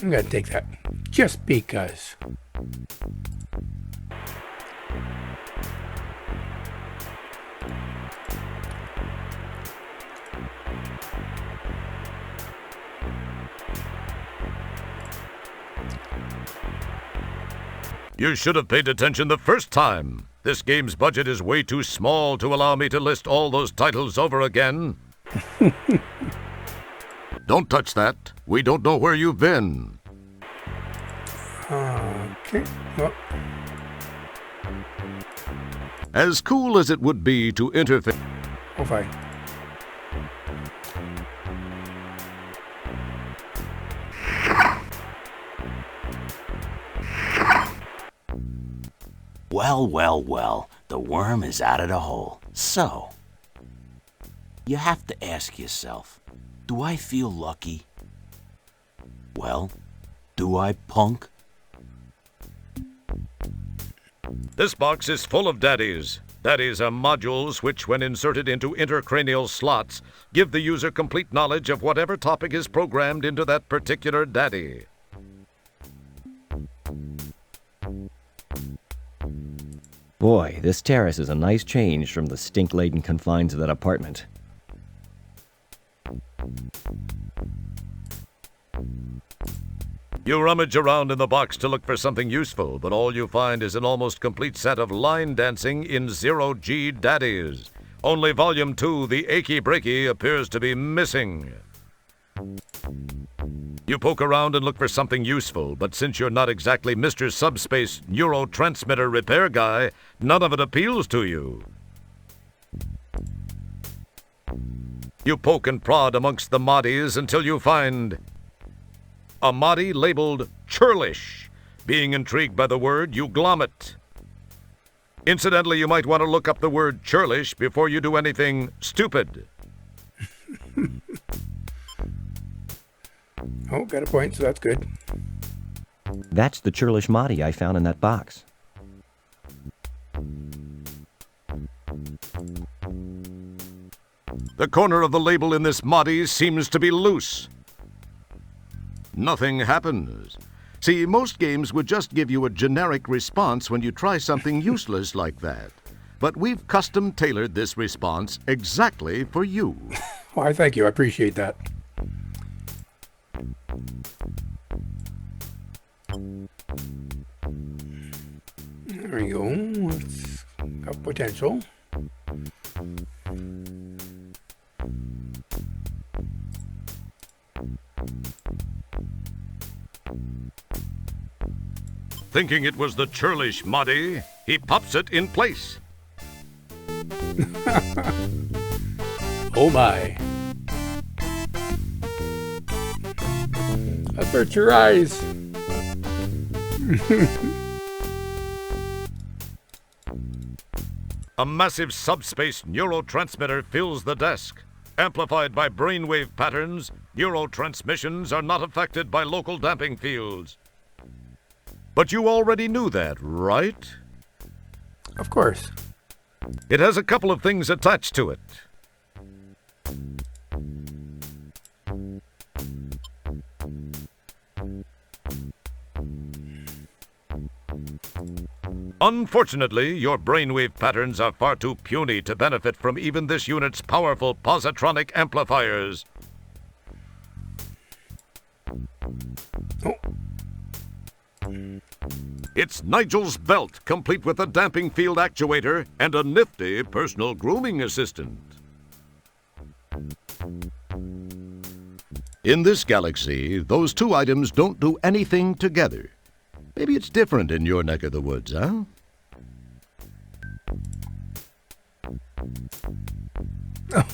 I'm gonna take that just because. You should have paid attention the first time. This game's budget is way too small to allow me to list all those titles over again. Don't touch that. We don't know where you've been. Okay. Well, As cool as it would be to interface... oh, fine. Well, well, well, the worm is out of the hole. So, you have to ask yourself, do I feel lucky? Well, do I, punk? This box is full of daddies. Daddies are modules which, when inserted into intercranial slots, give the user complete knowledge of whatever topic is programmed into that particular daddy. Boy, this terrace is a nice change from the stink-laden confines of that apartment. You rummage around in the box to look for something useful, but all you find is an almost complete set of line dancing in zero-G daddies. Only Volume 2, the Achy Breaky, appears to be missing. You poke around and look for something useful, but since you're not exactly Mr. Subspace Neurotransmitter Repair Guy, none of it appeals to you. You poke and prod amongst the moddies until you find a moddy labeled churlish. Being intrigued by the word, you glom it. Incidentally, you might want to look up the word churlish before you do anything stupid. Oh, got a point, so that's good. That's the churlish Mahdi I found in that box. The corner of the label in this moddy seems to be loose. Nothing happens. See, most games would just give you a generic response when you try something useless like that. But we've custom-tailored this response exactly for you. Why, thank you. I appreciate that. There we go. It's got potential. Thinking it was the churlish moddy, he pops it in place. Oh my. Avert your eyes. A massive subspace neurotransmitter fills the desk. Amplified by brainwave patterns, neurotransmissions are not affected by local damping fields. But you already knew that, right? Of course. It has a couple of things attached to it. Unfortunately, your brainwave patterns are far too puny to benefit from even this unit's powerful positronic amplifiers. Oh. It's Nigel's belt, complete with a damping field actuator and a nifty personal grooming assistant. In this galaxy, those two items don't do anything together. Maybe it's different in your neck of the woods, huh? Oh.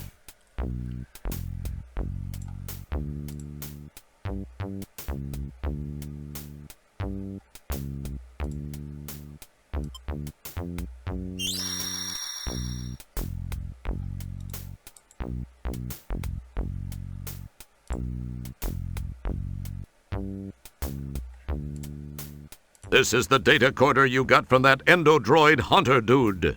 This is the data corder you got from that endodroid hunter dude.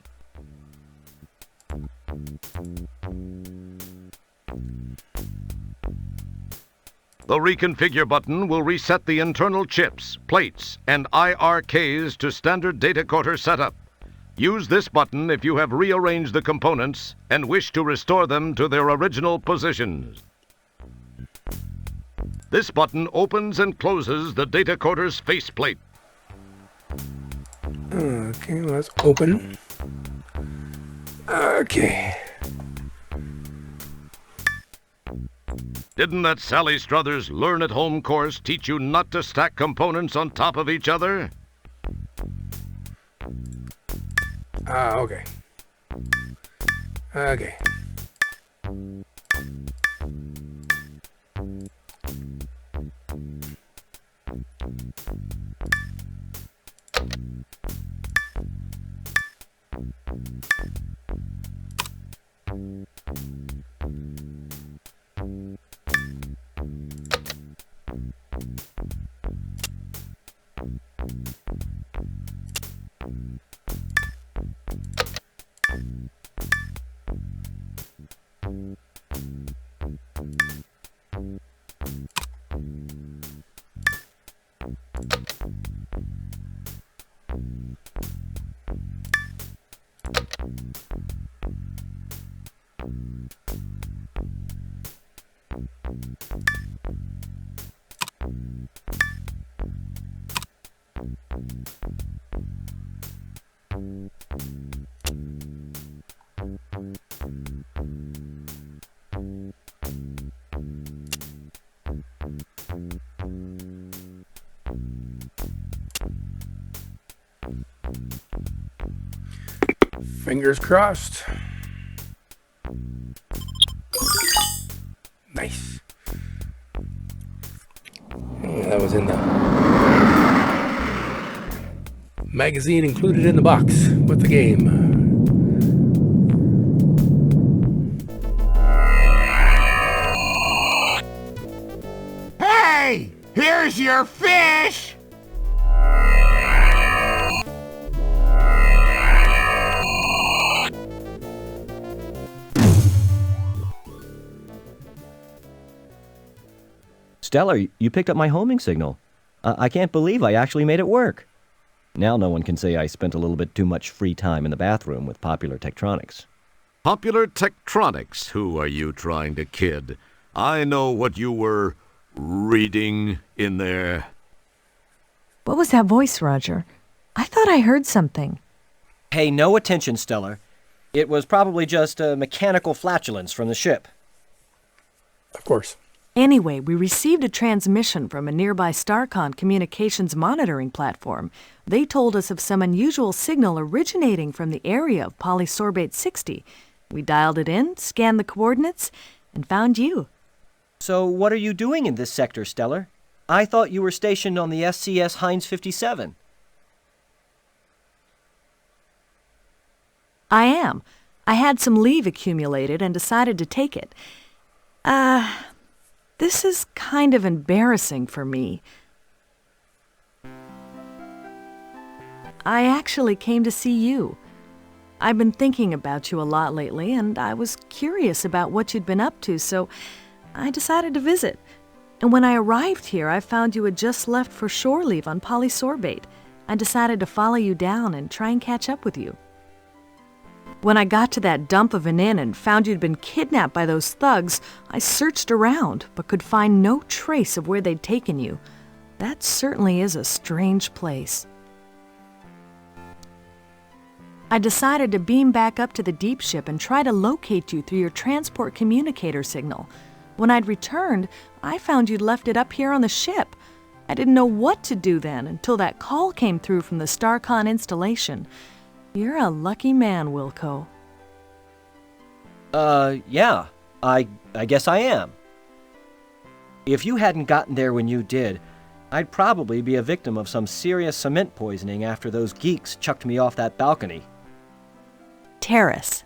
The Reconfigure button will reset the internal chips, plates, and IRKs to standard data coder setup. Use this button if you have rearranged the components and wish to restore them to their original positions. This button opens and closes the data coder's faceplate. Okay, let's open. Okay. Didn't that Sally Struthers Learn at Home course teach you not to stack components on top of each other? Okay. Okay. Fingers crossed. Nice. Yeah, that was in the magazine included in the box with the game. Hey! Here's your fish! Stellar, you picked up my homing signal. I can't believe I actually made it work. Now no one can say I spent a little bit too much free time in the bathroom with Popular Tektronix. Popular Tektronix, who are you trying to kid? I know what you were reading in there. What was that voice, Roger? I thought I heard something. Pay no attention, Stellar. It was probably just a mechanical flatulence from the ship. Of course. Anyway, we received a transmission from a nearby StarCon communications monitoring platform. They told us of some unusual signal originating from the area of polysorbate 60. We dialed it in, scanned the coordinates, and found you. So what are you doing in this sector, Stellar? I thought you were stationed on the SCS Heinz 57. I am. I had some leave accumulated and decided to take it. This is kind of embarrassing for me. I actually came to see you. I've been thinking about you a lot lately, and I was curious about what you'd been up to, so I decided to visit. And when I arrived here, I found you had just left for shore leave on polysorbate. I decided to follow you down and try and catch up with you. When I got to that dump of an inn and found you'd been kidnapped by those thugs, I searched around, but could find no trace of where they'd taken you. That certainly is a strange place. I decided to beam back up to the deep ship and try to locate you through your transport communicator signal. When I'd returned, I found you'd left it up here on the ship. I didn't know what to do then until that call came through from the StarCon installation. You're a lucky man, Wilco. Yeah. I guess I am. If you hadn't gotten there when you did, I'd probably be a victim of some serious cement poisoning after those geeks chucked me off that balcony. Terrace.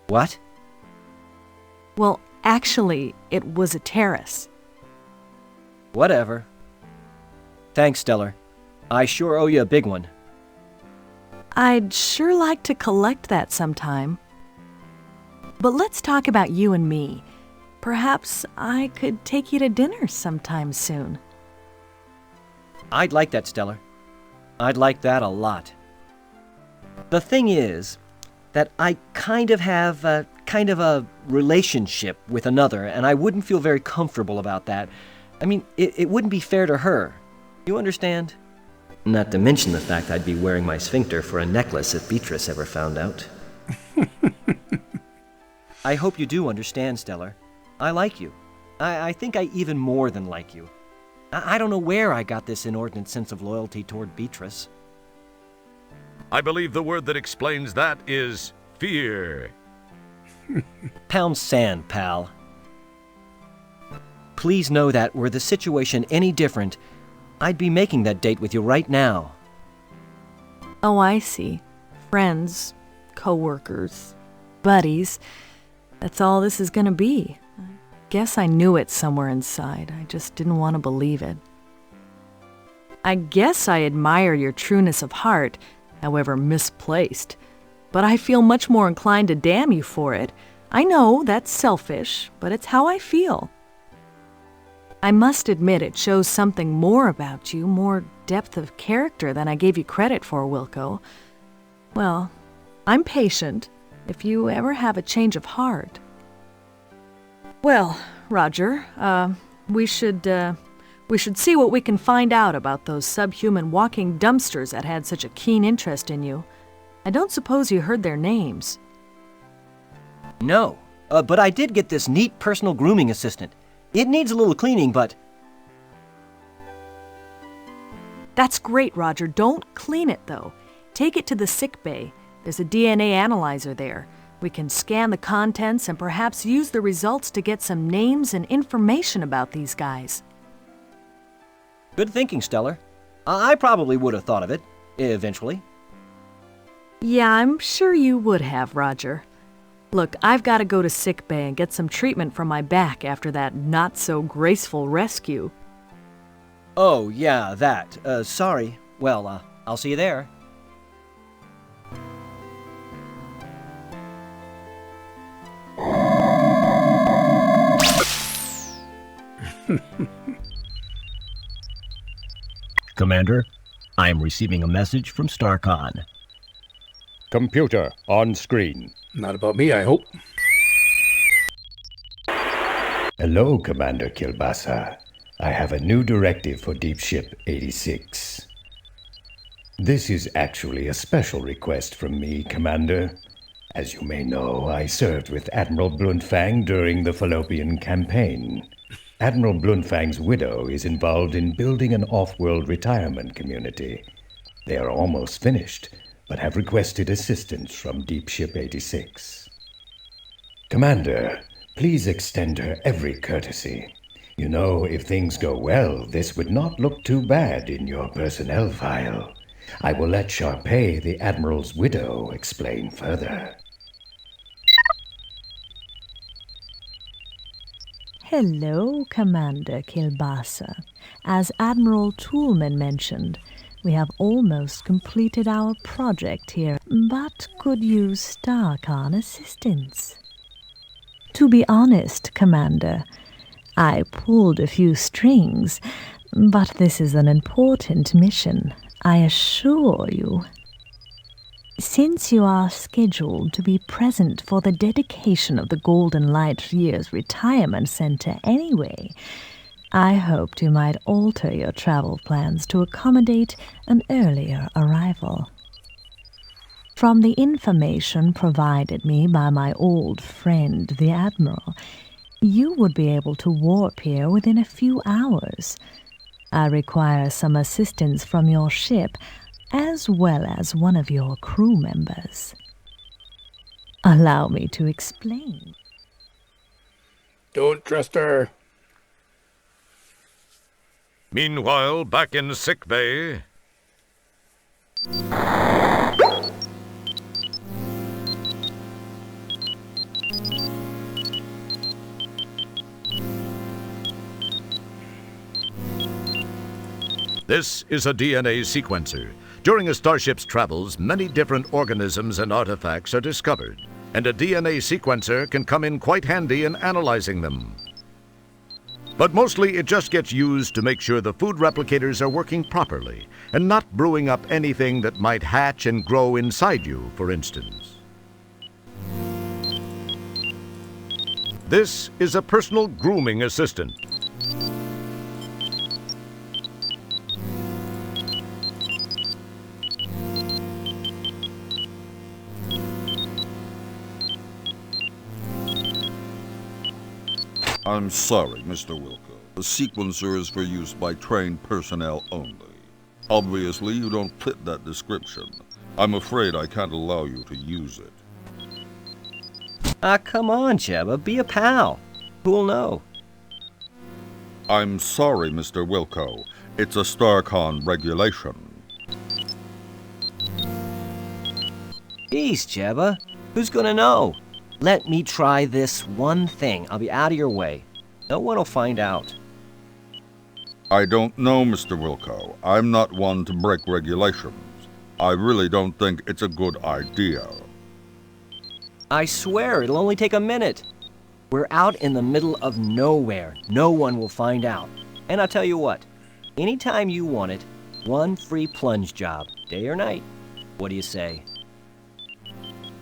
What? Well, actually, it was a terrace. Whatever. Thanks, Stellar. I sure owe you a big one. I'd sure like to collect that sometime. But let's talk about you and me. perhaps I could take you to dinner sometime soon. I'd like that, Stellar. I'd like that a lot. The thing is that I kind of have a relationship with another, and I wouldn't feel very comfortable about that. I mean, it wouldn't be fair to her. You understand? Not to mention the fact I'd be wearing my sphincter for a necklace if Beatrice ever found out. I hope you do understand, Stellar. I like you. I think I even more than like you. I don't know where I got this inordinate sense of loyalty toward Beatrice. I believe the word that explains that is fear. Pound sand, pal. Please know that were the situation any different, I'd be making that date with you right now. Oh, I see. Friends, co-workers, buddies. That's all this is gonna be. I guess I knew it somewhere inside. I just didn't want to believe it. I guess I admire your trueness of heart, however misplaced. But I feel much more inclined to damn you for it. I know that's selfish, but it's how I feel. I must admit it shows something more about you, more depth of character than I gave you credit for, Wilco. Well, I'm patient if you ever have a change of heart. Well, Roger, we should see what we can find out about those subhuman walking dumpsters that had such a keen interest in you. I don't suppose you heard their names. No, but I did get this neat personal grooming assistant. It needs a little cleaning, but... That's great, Roger. Don't clean it, though. Take it to the sick bay. There's a DNA analyzer there. We can scan the contents and perhaps use the results to get some names and information about these guys. Good thinking, Stellar. I probably would have thought of it, eventually. Yeah, I'm sure you would have, Roger. Look, I've got to go to sick bay and get some treatment for my back after that not-so-graceful rescue. Oh, yeah, that. Sorry. Well, I'll see you there. Commander, I am receiving a message from StarCon. Computer, on screen. Not about me, I hope. Hello, Commander Kilbasa. I have a new directive for Deep Ship 86. This is actually a special request from me, Commander. As you may know, I served with Admiral Bluntfang during the Fallopian Campaign. Admiral Bluntfang's widow is involved in building an off-world retirement community. They are almost finished, but have requested assistance from Deep Ship 86. Commander, please extend her every courtesy. You know, if things go well, this would not look too bad in your personnel file. I will let Sharpay, the Admiral's widow, explain further. Hello, Commander Kilbasa. As Admiral Toolman mentioned, we have almost completed our project here, but could use StarCon assistance. To be honest, Commander, I pulled a few strings, but this is an important mission, I assure you. Since you are scheduled to be present for the dedication of the Golden Light Year's Retirement Center anyway, I hoped you might alter your travel plans to accommodate an earlier arrival. From the information provided me by my old friend, the Admiral, you would be able to warp here within a few hours. I require some assistance from your ship, as well as one of your crew members. Allow me to explain. Don't trust her. Meanwhile, back in sick bay. This is a DNA sequencer. During a starship's travels, many different organisms and artifacts are discovered. and a DNA sequencer can come in quite handy in analyzing them. But mostly it just gets used to make sure the food replicators are working properly and not brewing up anything that might hatch and grow inside you, for instance. This is a personal grooming assistant. I'm sorry, Mr. Wilco. The sequencer is for use by trained personnel only. Obviously, you don't fit that description. I'm afraid I can't allow you to use it. Come on, Jebba, be a pal. Who'll know? I'm sorry, Mr. Wilco. It's a StarCon regulation. Jeez, Jebba, who's gonna know? Let me try this one thing. I'll be out of your way. No one will find out. I don't know, Mr. Wilco. I'm not one to break regulations. I really don't think it's a good idea. I swear, it'll only take a minute. We're out in the middle of nowhere. No one will find out. And I'll tell you what, anytime you want it, one free plunge job, day or night. What do you say?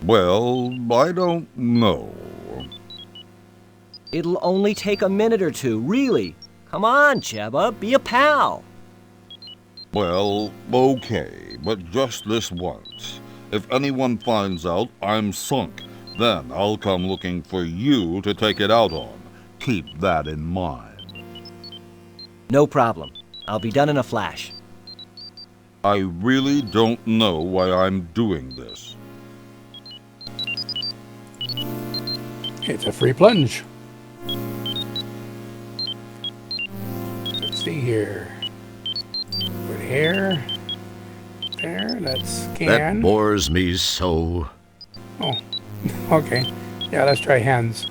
Well, I don't know. It'll only take a minute or two, really. Come on, Jebba, be a pal. Well, okay, but just this once. If anyone finds out I'm sunk, then I'll come looking for you to take it out on. Keep that in mind. No problem. I'll be done in a flash. I really don't know why I'm doing this. It's a free plunge. Let's see here. Put hair. There, let's scan. That bores me so. Oh, okay. Yeah, let's try hands.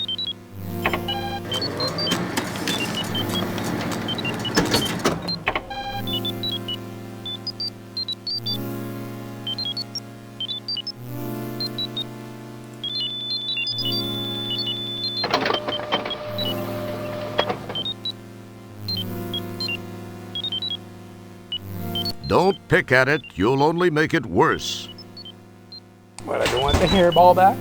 Don't pick at it, you'll only make it worse. But I don't want the hairball back.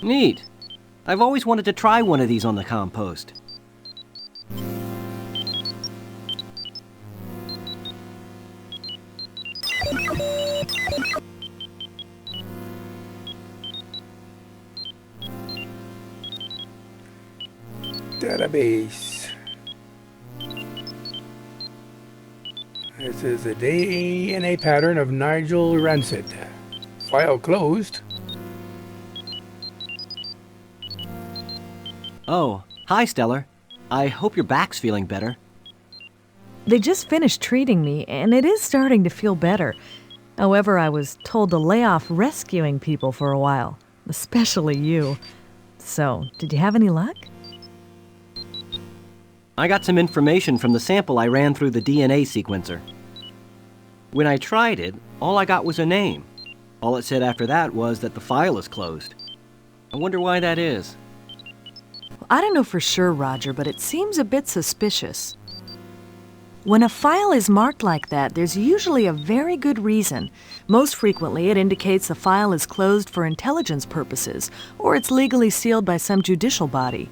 Neat. I've always wanted to try one of these on the compost. Database. This is a DNA pattern of Nigel Rancid. File closed. Oh, hi, Stellar. I hope your back's feeling better. They just finished treating me, and it is starting to feel better. However, I was told to lay off rescuing people for a while, especially you. So, did you have any luck? I got some information from the sample I ran through the DNA sequencer. When I tried it, all I got was a name. All it said after that was that the file is closed. I wonder why that is. I don't know for sure, Roger, but it seems a bit suspicious. When a file is marked like that, there's usually a very good reason. Most frequently, it indicates the file is closed for intelligence purposes, or it's legally sealed by some judicial body.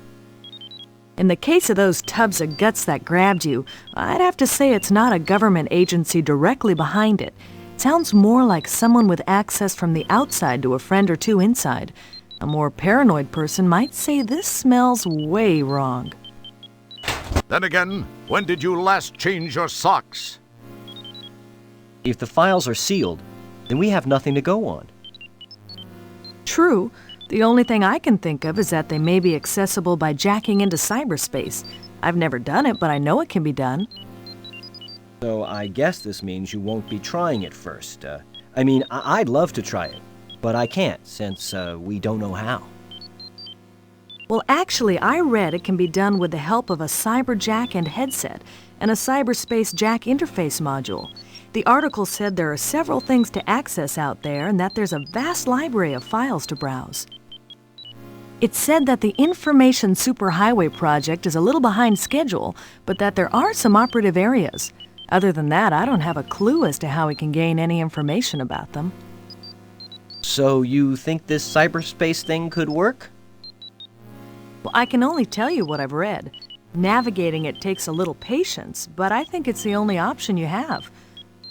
In the case of those tubs of guts that grabbed you, I'd have to say it's not a government agency directly behind it. It sounds more like someone with access from the outside to a friend or two inside. A more paranoid person might say this smells way wrong. Then again, when did you last change your socks? If the files are sealed, then we have nothing to go on. True. The only thing I can think of is that they may be accessible by jacking into cyberspace. I've never done it, but I know it can be done. So I guess this means you won't be trying it first. I'd love to try it, but I can't since we don't know how. Well, actually, I read it can be done with the help of a cyberjack and headset and a cyberspace jack interface module. The article said there are several things to access out there and that there's a vast library of files to browse. It said that the Information Superhighway project is a little behind schedule, but that there are some operative areas. Other than that, I don't have a clue as to how we can gain any information about them. So you think this cyberspace thing could work? Well, I can only tell you what I've read. Navigating it takes a little patience, but I think it's the only option you have.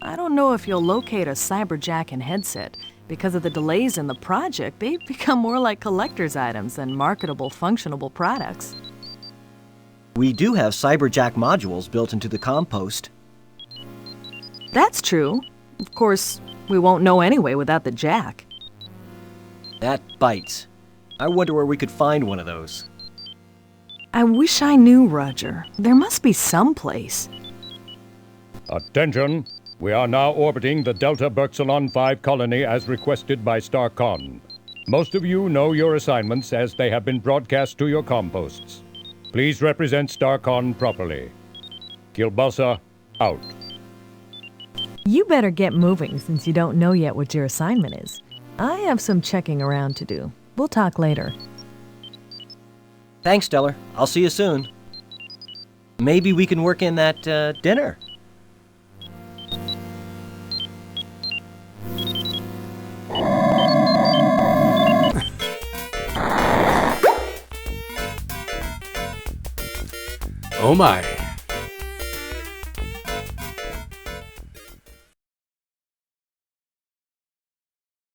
I don't know if you'll locate a cyberjack and headset. Because of the delays in the project, they've become more like collector's items than marketable, functionable products. We do have cyberjack modules built into the compost. That's true. Of course, we won't know anyway without the jack. That bites. I wonder where we could find one of those. I wish I knew, Roger. There must be some place. Attention! We are now orbiting the Delta Berxilon 5 colony as requested by StarCon. Most of you know your assignments as they have been broadcast to your composts. Please represent StarCon properly. Kilbasa, out. You better get moving since you don't know yet what your assignment is. I have some checking around to do. We'll talk later. Thanks, Stellar. I'll see you soon. Maybe we can work in that dinner. Oh my.